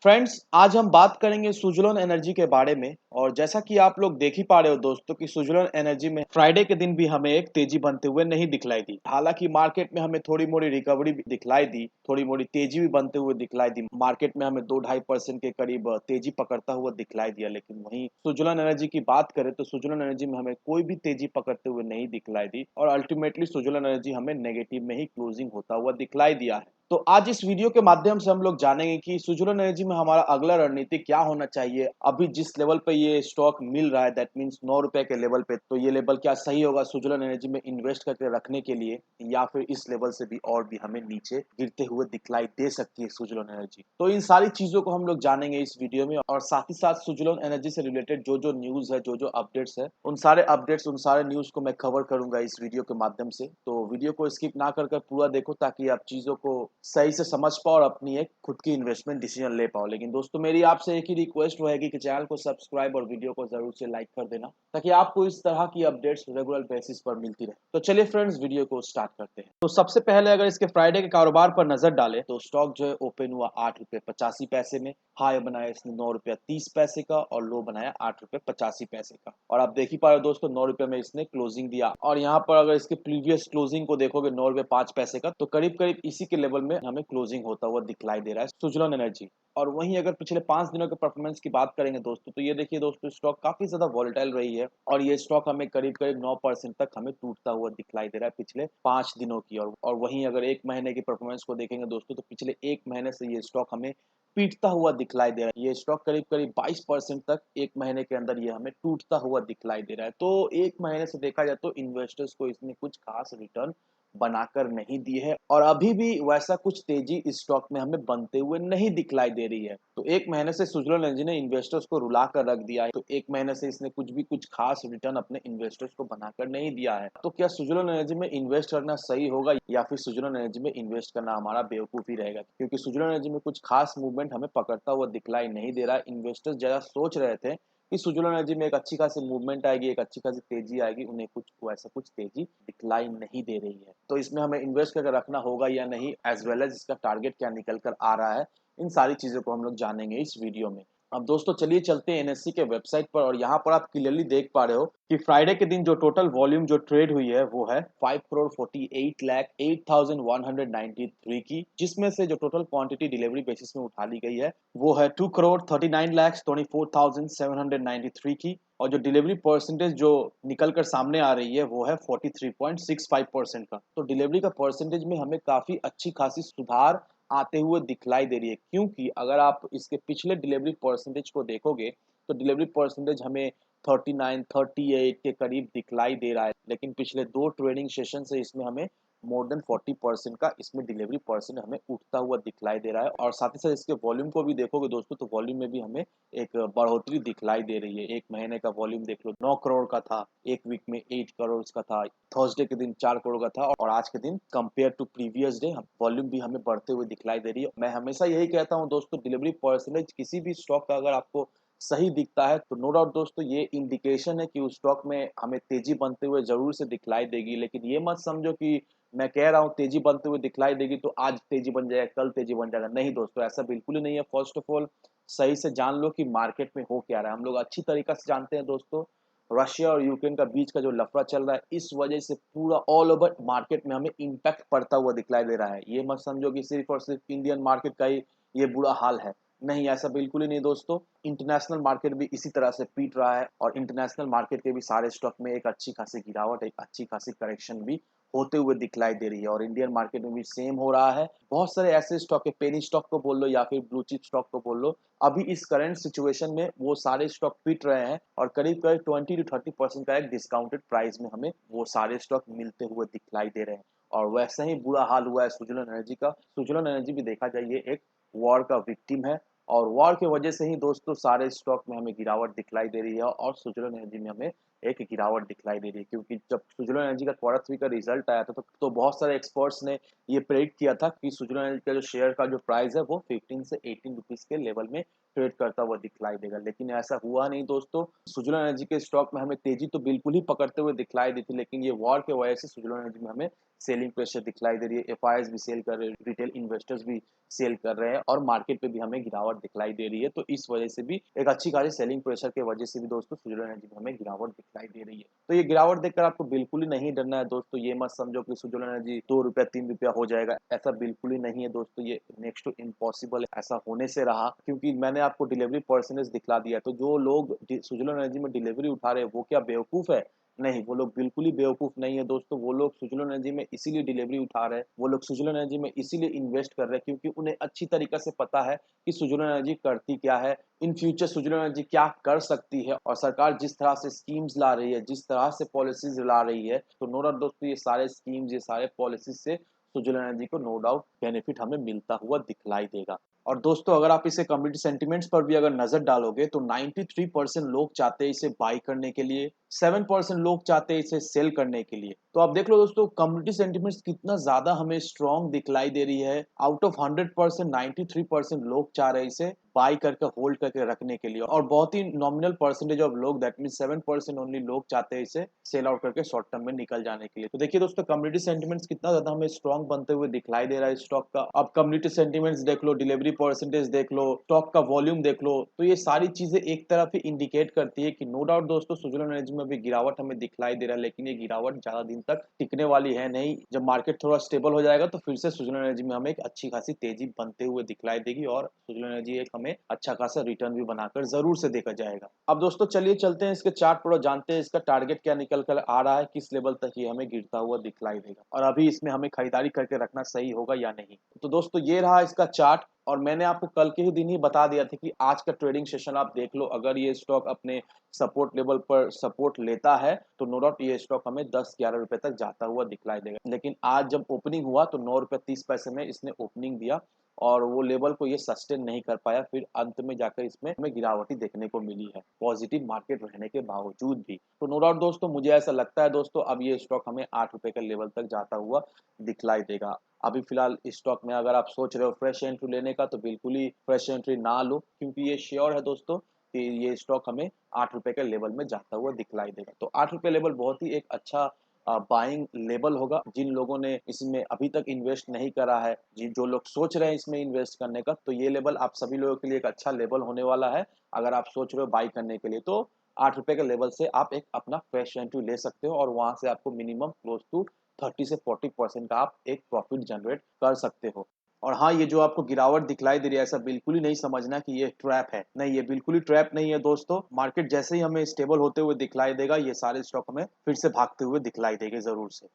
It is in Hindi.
फ्रेंड्स, आज हम बात करेंगे सुज़लोन एनर्जी के बारे में। और जैसा कि आप लोग देख ही पा रहे हो दोस्तों कि सुज़लोन एनर्जी में फ्राइडे के दिन भी हमें एक तेजी बनते हुए नहीं दिखलाई दी। हालांकि मार्केट में हमें थोड़ी मोड़ी रिकवरी भी दिखलाई दी, थोड़ी मोड़ी तेजी भी बनते हुए दिखलाई दी। मार्केट में हमें 2-2.5% के करीब तेजी पकड़ता हुआ दिखलाई दिया। लेकिन वहीं सुज़लोन एनर्जी की बात करें तो सुज़लोन एनर्जी में हमें कोई भी तेजी पकड़ते हुए नहीं दिखलाई दी और अल्टीमेटली सुज़लोन एनर्जी हमें नेगेटिव में ही क्लोजिंग होता हुआ दिखलाई दिया है। तो आज इस वीडियो के माध्यम से हम लोग जानेंगे कि सुज़लोन एनर्जी में हमारा अगला रणनीति क्या होना चाहिए। अभी जिस लेवल पे ये स्टॉक मिल रहा है, दैट मीन्स 9 रुपए के लेवल पे, तो ये लेवल क्या सही होगा सुज़लोन एनर्जी में इन्वेस्ट करके रखने के लिए, या फिर इस लेवल से भी और भी हमें नीचे गिरते हुए दिखलाई दे सकती है सुज़लोन एनर्जी। तो इन सारी चीजों को हम लोग जानेंगे इस वीडियो में, और साथ ही साथ सुज़लोन एनर्जी से रिलेटेड जो जो न्यूज है, जो जो अपडेट्स है, उन सारे अपडेट्स, उन सारे न्यूज को मैं कवर करूंगा इस वीडियो के माध्यम से। तो वीडियो को स्किप ना कर पूरा देखो ताकि आप चीजों को सही से समझ पाओ और अपनी एक खुद की इन्वेस्टमेंट डिसीजन ले पाओ। लेकिन दोस्तों, मेरी आपसे एक ही रिक्वेस्ट रहेगी कि चैनल को सब्सक्राइब और वीडियो को जरूर से लाइक कर देना ताकि आपको इस तरह की अपडेट्स रेगुलर बेसिस पर मिलती रहे। तो चलिए फ्रेंड्स, वीडियो को स्टार्ट करते हैं। तो सबसे पहले अगर इसके फ्राइडे के कारोबार पर नजर डालें तो स्टॉक जो है ओपन हुआ 8 रुपए 85 पैसे में, हाई बनाया इसने 9 रुपया 30 पैसे का और लो बनाया 8 रुपए 85 पैसे का। और आप देख ही पा रहे हो दोस्तों, 9 रुपए में इसने क्लोजिंग दिया। और यहाँ पर अगर इसके प्रीवियस क्लोजिंग को देखोगे 9 रुपए 5 पैसे का, तो करीब करीब इसी के लेवल में हमें क्लोजिंग होता हुआ दिखलाई दे रहा है सुज़लोन एनर्जी। और वहीं अगर पिछले 5 दिनों के परफॉर्मेंस की बात करेंगे दोस्तों, तो ये देखिए दोस्तों, स्टॉक काफी ज्यादा वॉलेटाइल रही है और ये स्टॉक हमें करीब करीब 9% तक हमें टूटता हुआ दिखलाई दे रहा है पिछले 5 दिनों की। और वहीं अगर एक महीने की परफॉर्मेंस को देखेंगे दोस्तों, तो पिछले एक महीने से ये स्टॉक हमें पीटता हुआ दिखलाई दे रहा है। ये स्टॉक करीब करीब 22% तक एक महीने के अंदर ये हमें टूटता हुआ दिखलाई दे रहा है। तो एक महीने से देखा जाए तो इन्वेस्टर्स को इसमें कुछ खास रिटर्न बनाकर नहीं दी है और अभी भी वैसा कुछ तेजी इस स्टॉक में हमें बनते हुए नहीं दिखलाई दे रही है। तो एक महीने से सुज़लोन एनर्जी ने इन्वेस्टर्स को रुला कर रख दिया है। तो एक महीने से इसने कुछ खास रिटर्न अपने इन्वेस्टर्स को बनाकर नहीं दिया है। तो क्या सुज़लोन एनर्जी में इन्वेस्ट करना सही होगा या फिर सुज़लोन एनर्जी में इन्वेस्ट करना हमारा बेवकूफी रहेगा? क्योंकि सुज़लोन एनर्जी में कुछ खास मूवमेंट हमें पकड़ता हुआ दिखलाई नहीं दे रहा। इन्वेस्टर्स ज्यादा सोच रहे थे कि सुज़लोन एनर्जी में एक अच्छी खासी मूवमेंट आएगी, एक अच्छी खासी तेजी आएगी, उन्हें कुछ तेजी दिखलाई नहीं दे रही है। तो इसमें हमें इन्वेस्ट करके रखना होगा या नहीं, एज वेल एज इसका टारगेट क्या निकल कर आ रहा है, इन सारी चीजों को हम लोग जानेंगे इस वीडियो में। अब दोस्तों चलिए चलते हैं एनएससी के वेबसाइट पर, और यहाँ पर आप क्लियरली देख पा रहे हो कि फ्राइडे के दिन जो टोटल वॉल्यूम जो ट्रेड हुई है वो है 5,48,08,193 की, जिसमें से जो टोटल क्वांटिटी डिलीवरी बेसिस में उठा ली गई है वो है 2,39,24,793 की। और जो डिलीवरी परसेंटेज जो निकल कर सामने आ रही है वो है 43.65% का। तो डिलीवरी का परसेंटेज में हमें काफी अच्छी खासी सुधार आते हुए दिखलाई दे रही है, क्योंकि अगर आप इसके पिछले डिलीवरी परसेंटेज को देखोगे तो डिलीवरी परसेंटेज हमें 39-38 के करीब दिखलाई दे रहा है। लेकिन पिछले 2 ट्रेडिंग सेशन से इसमें हमें मोर देन 40% का इसमें डिलीवरी परसेंट हमें उठता हुआ दिखलाई दे रहा है। और साथ ही साथ इसके वॉल्यूम को भी देखोगे दोस्तों, तो वॉल्यूम में भी हमें एक बढ़ोतरी दिखलाई दे रही है। एक महीने का वॉल्यूम देख लो, 9 करोड़ का था, एक वीक में 8 करोड़ का था, थर्सडे के दिन 4 करोड़ का था, और आज के दिन compare to previous day volume भी हमें बढ़ते हुए दिखलाई दे रही है। मैं हमेशा यही कहता हूँ दोस्तों, डिलीवरी परसेंटेज किसी भी स्टॉक का अगर आपको सही दिखता है तो नो डाउट दोस्तों ये इंडिकेशन है कि उस स्टॉक में हमें तेजी बनते हुए जरूर से दिखलाई देगी। लेकिन ये मत समझो कि मैं कह रहा हूँ तेजी बनते हुए दिखलाई देगी तो आज तेजी बन जाएगा, कल तेजी बन जाएगा। नहीं दोस्तों, ऐसा बिल्कुल ही नहीं है। फर्स्ट ऑफ ऑल सही से जान लो कि मार्केट में हो क्या रहा है। हम लोग अच्छी तरीके से जानते हैं दोस्तों, रशिया और यूक्रेन का बीच का जो लफड़ा चल रहा है, इस वजह से पूरा ऑल ओवर मार्केट में हमें इम्पैक्ट पड़ता हुआ दिखलाई दे रहा है। ये मत समझो कि सिर्फ और सिर्फ इंडियन मार्केट का ही ये बुरा हाल है। नहीं, ऐसा बिल्कुल ही नहीं दोस्तों। इंटरनेशनल मार्केट भी इसी तरह से पीट रहा है और इंटरनेशनल मार्केट के भी सारे स्टॉक में एक अच्छी खासी गिरावट, एक अच्छी खासी करेक्शन भी होते हुए दिखलाई दे रही है। और इंडियन मार्केट में भी सेम हो रहा है। बहुत सारे ऐसे स्टॉक है, पेनी स्टॉक को बोल लो या फिर ब्लू चिप स्टॉक को बोल लो, अभी इस करंट सिचुएशन में वो सारे स्टॉक पिट रहे हैं और करीब करीब 20 to 30% का एक डिस्काउंटेड प्राइस में हमें वो सारे स्टॉक मिलते हुए दिखलाई दे रहे हैं। और वैसा ही बुरा हाल हुआ है सुज़लोन एनर्जी का। सुज़लोन एनर्जी भी देखा जाए ये एक वॉर का विक्टिम है, और वॉर की वजह से ही दोस्तों सारे स्टॉक में हमें गिरावट दिखलाई दे रही है और सुज़लोन एनर्जी में हमें एक गिरावट दिखलाई दे रही है। क्योंकि जब सुज़लोन एनर्जी का क्वार्टर 3 का रिजल्ट आया था तो बहुत सारे एक्सपर्ट्स ने ये प्रेडिक्ट किया था कि सुज़लोन एनर्जी का जो शेयर का जो प्राइस है वो 15 से 18 रुपीज के लेवल में ट्रेड करता हुआ दिखलाई देगा। लेकिन ऐसा हुआ नहीं दोस्तों। सुज़लोन एनर्जी के स्टॉक में हमें तेजी तो बिल्कुल ही पकड़ते हुए दिखलाई दी थी, लेकिन ये वॉर के वजह से सुज़लोन एनर्जी में हमें सेलिंग प्रेशर दिखलाई दे रही है, एफआईआईज भी सेल कर रहे हैं, रिटेल इन्वेस्टर्स भी सेल कर रहे हैं और मार्केट पे भी हमें गिरावट दिखलाई दे रही है। तो इस वजह से भी एक अच्छी खासी सेलिंग प्रेशर की वजह से भी दोस्तों सुजुलोन एनर्जी में हमें गिरावट दिखलाई दे रही है। तो ये गिरावट देखकर आपको बिल्कुल ही नहीं डरना है दोस्तों। ये मत समझो कि सुजुलोन एनर्जी 2 रुपया 3 रुपया हो जाएगा, ऐसा बिल्कुल ही नहीं है दोस्तों। ये नेक्स्ट टू इम्पॉसिबल ऐसा होने से रहा, क्योंकि मैंने आपको डिलीवरी परसेंटेज दिखला दिया। तो जो लोग सुजुलोन एनर्जी में डिलीवरी उठा रहे हैं वो क्या बेवकूफ है? नहीं, वो लोग बिल्कुल ही बेवकूफ नहीं है दोस्तों। वो लोग सुजुलोन एनर्जी में इसीलिए डिलीवरी उठा रहे हैं, वो लोग सुजुलोन एनर्जी में इसीलिए इन्वेस्ट कर रहे हैं क्योंकि उन्हें अच्छी तरीके से पता है कि सुजुलोन एनर्जी करती क्या है, इन फ्यूचर सुजुलोन एनर्जी क्या कर सकती है। और सरकार जिस तरह से स्कीम्स ला रही है, जिस तरह से पॉलिसीज ला रही है, तो नो डाउट दोस्तों ये सारे स्कीम्स, ये सारे पॉलिसीज से सुजुलोन एनर्जी को नो डाउट बेनिफिट हमें मिलता हुआ दिखलाई देगा। और दोस्तों अगर आप इसे कम्युनिटी सेंटिमेंट्स पर भी अगर नजर डालोगे तो 93% लोग चाहते हैं इसे बाई करने के लिए, 7% लोग चाहते हैं इसे सेल करने के लिए। तो आप देख लो दोस्तों कम्युनिटी सेंटिमेंट्स कितना ज्यादा हमें स्ट्रॉन्ग दिखलाई दे रही है। आउट ऑफ 100% 93% लोग चाह रहे हैं इसे बाई करके होल्ड करके रखने के लिए, और बहुत ही नॉमिनल परसेंटेज ऑफ लोग, दैट मीन 7% ओनली लोग चाहते हैं इसे सेल आउट करके शॉर्ट टर्म में निकल जाने के लिए। तो देखिए दोस्तों कम्युनिटी सेंटिमेंट्स कितना ज्यादा हमें स्ट्रॉन्ग बनते हुए दिखलाई दे रहा है स्टॉक का। अब कम्युनिटी सेंटिमेंट्स देख लो, डिलीवरी परसेंटेज देख लो, स्टॉक का वॉल्यूम देख लो, तो ये सारी चीजें एक तरफ ही इंडिकेट करती है कि नो डाउट दोस्तों सुजुलोन एनर्जी में भी गिरावट हमें दिखलाई दे रहा है, लेकिन ये गिरावट ज्यादा दिन तक टिकने वाली है नहीं। जब मार्केट थोड़ा स्टेबल हो जाएगा तो फिर से सुजुलोन एनर्जी में हमें एक अच्छी खासी तेजी बनते हुए दिखलाई देगी और सुजुलोन एनर्जी एक हमें अच्छा खासा रिटर्न भी बनाकर जरूर से देखा जाएगा। अब दोस्तों चलिए चलते हैं इसके चार्ट पर और जानते हैं इसका टारगेट क्या निकल कर आ रहा है, किस लेवल तक ये हमें गिरता हुआ दिखलाई देगा और अभी इसमें हमें खरीदारी करके रखना सही होगा या नहीं। तो दोस्तों ये रहा इसका चार्ट, और मैंने आपको कल के ही दिन ही बता दिया था कि आज का ट्रेडिंग सेशन आप देख लो, अगर ये स्टॉक अपने सपोर्ट लेवल पर सपोर्ट लेता है तो नो डाउट ये स्टॉक हमें 10-11 रुपए तक जाता हुआ दिखलाई देगा। लेकिन आज जब ओपनिंग हुआ तो 9 रुपए 30 पैसे में इसने ओपनिंग दिया और वो लेवल को ये सस्टेन नहीं कर पाया, फिर अंत में जाकर इसमें हमें गिरावटी देखने को मिली है पॉजिटिव मार्केट रहने के बावजूद भी। तो नो डाउट दोस्तों मुझे ऐसा लगता है दोस्तों अब ये स्टॉक हमें 8 रुपए के लेवल तक जाता हुआ दिखलाई देगा। अभी फिलहाल इस स्टॉक में अगर आप सोच रहे हो फ्रेश एंट्री लेने का तो बिल्कुल ही फ्रेश एंट्री ना लो, क्योंकि ये श्योर है दोस्तों कि ये स्टॉक हमें 8 रुपए के लेवल में जाता हुआ दिखलाई देगा। तो 8 रुपए लेवल बहुत ही एक अच्छा बाइंग लेवल होगा जिन लोगों ने इसमें अभी तक इन्वेस्ट नहीं करा है, जिन जो लोग सोच रहे हैं इसमें इन्वेस्ट करने का, तो ये लेवल आप सभी लोगों के लिए एक अच्छा लेवल होने वाला है। अगर आप सोच रहे हो बाई करने के लिए तो 8 रुपए के लेवल से आप एक अपना फ्रेश एंट्री ले सकते हो और वहां से आपको मिनिमम क्लोज टू 30 से 40% का आप एक प्रॉफिट जनरेट कर सकते हो। और हाँ, ये जो आपको गिरावट दिखलाई दे रही है ऐसा बिल्कुल ही नहीं समझना कि ये ट्रैप है, नहीं ये बिल्कुल ही ट्रैप नहीं है दोस्तों। मार्केट जैसे ही हमें स्टेबल होते हुए दिखलाई देगा ये सारे स्टॉक हमें फिर से भागते हुए दिखलाई देंगे जरूर से।